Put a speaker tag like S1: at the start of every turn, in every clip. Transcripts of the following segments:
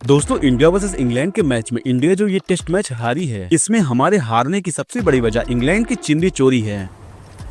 S1: दोस्तों, India versus England के match में इंडिया जो ये टेस्ट मैच हारी है, इसमें हमारे हारने की सबसे बड़ी वजह इंग्लैंड की चिंदी चोरी है।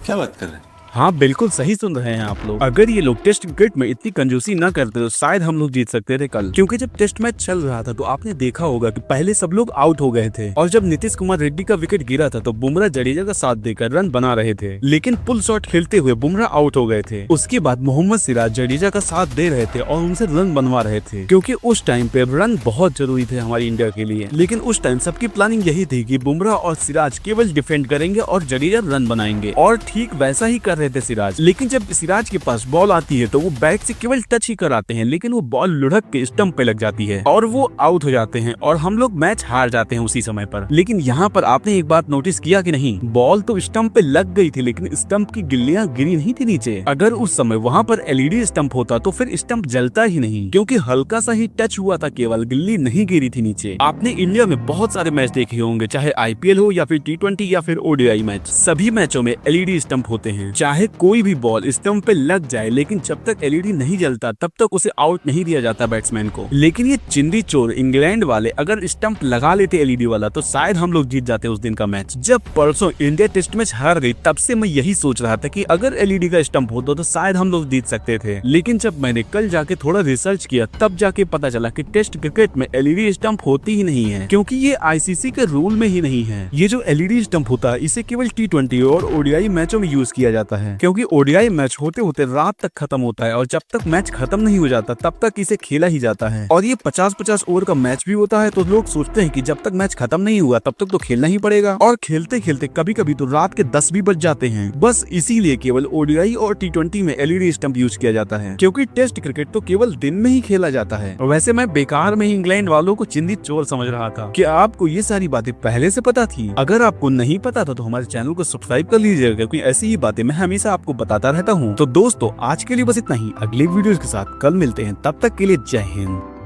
S2: क्या बात कर रहे हैं?
S1: हाँ, बिल्कुल सही सुन रहे हैं आप लोग। अगर ये लोग टेस्ट क्रिकेट में इतनी कंजूसी न करते तो शायद हम लोग जीत सकते थे कल। क्योंकि जब टेस्ट मैच चल रहा था तो आपने देखा होगा कि पहले सब लोग आउट हो गए थे और जब नीतीश कुमार रेड्डी का विकेट गिरा था तो बुमराह जडेजा का साथ देकर रन बना रहे थे, लेकिन पुल शॉट खेलते हुए बुमराह आउट हो गए थे। उसके बाद मोहम्मद सिराज जडेजा का साथ दे रहे थे और उनसे रन बनवा रहे थे, क्योंकि उस टाइम पे रन बहुत जरूरी थे हमारी इंडिया के लिए। लेकिन उस टाइम सबकी प्लानिंग यही थी कि बुमराह और सिराज केवल डिफेंड करेंगे और जडेजा रन बनाएंगे, और ठीक वैसा ही कर रहे थे सिराज। लेकिन जब सिराज के पास बॉल आती है तो वो बैट से केवल टच ही कराते हैं, लेकिन वो बॉल लुढ़क के स्टंप पे लग जाती है और वो आउट हो जाते हैं और हम लोग मैच हार जाते हैं उसी समय पर। लेकिन यहाँ पर आपने एक बात नोटिस किया कि नहीं, बॉल तो स्टंप पे लग गई थी लेकिन स्टंप की गिल्लियां गिरी नहीं थी नीचे। अगर उस समय वहाँ पर एलईडी स्टंप होता तो फिर स्टंप जलता ही नहीं, क्योंकि हल्का सा ही टच हुआ था, केवल गिल्ली नहीं गिरी थी नीचे। आपने इंडिया में बहुत सारे मैच देखे होंगे, चाहे आईपीएल हो या फिर T20 या फिर ओडीआई मैच, सभी मैचों में एलईडी स्टंप होते हैं। चाहे कोई भी बॉल स्टंप पे लग जाए, लेकिन जब तक एलईडी नहीं जलता तब तक उसे आउट नहीं दिया जाता बैट्समैन को। लेकिन ये चिंदी चोर इंग्लैंड वाले अगर स्टंप लगा लेते एलईडी वाला तो शायद हम लोग जीत जाते उस दिन का मैच। जब परसों इंडिया टेस्ट मैच हार गई तब से मैं यही सोच रहा था कि अगर एलईडी का स्टंप होता तो शायद हम लोग जीत सकते थे। लेकिन जब मैंने कल जाके थोड़ा रिसर्च किया तब जाके पता चला कि टेस्ट क्रिकेट में एलईडी स्टंप होती ही नहीं है, क्योंकि ये आईसीसी के रूल में ही नहीं है। ये जो एलईडी स्टंप होता है इसे केवल T20 और ओडीआई मैचों में यूज किया जाता है, क्योंकि ओडीआई मैच होते होते रात तक खत्म होता है और जब तक मैच खत्म नहीं हो जाता तब तक इसे खेला ही जाता है। और ये 50-50 ओवर का मैच भी होता है, तो लोग सोचते हैं कि जब तक मैच खत्म नहीं हुआ तब तक तो खेलना ही पड़ेगा, और खेलते खेलते कभी कभी तो रात के 10 भी बज जाते हैं। बस इसीलिए केवल ओडीआई और T20 में एलईडी स्टंप यूज किया जाता है, क्योंकि टेस्ट क्रिकेट तो केवल दिन में ही खेला जाता है। वैसे मैं बेकार में ही इंग्लैंड वालों को चिंदी चोर समझ रहा था। क्या आपको ये सारी बातें पहले से पता थी? अगर आपको नहीं पता था तो हमारे चैनल को सब्सक्राइब कर लीजिएगा, क्योंकि ऐसी ही बातें मैं हमेशा आपको बताता रहता हूँ। तो दोस्तों, आज के लिए बस इतना ही। अगली वीडियोस के साथ कल मिलते हैं, तब तक के लिए जय हिंद।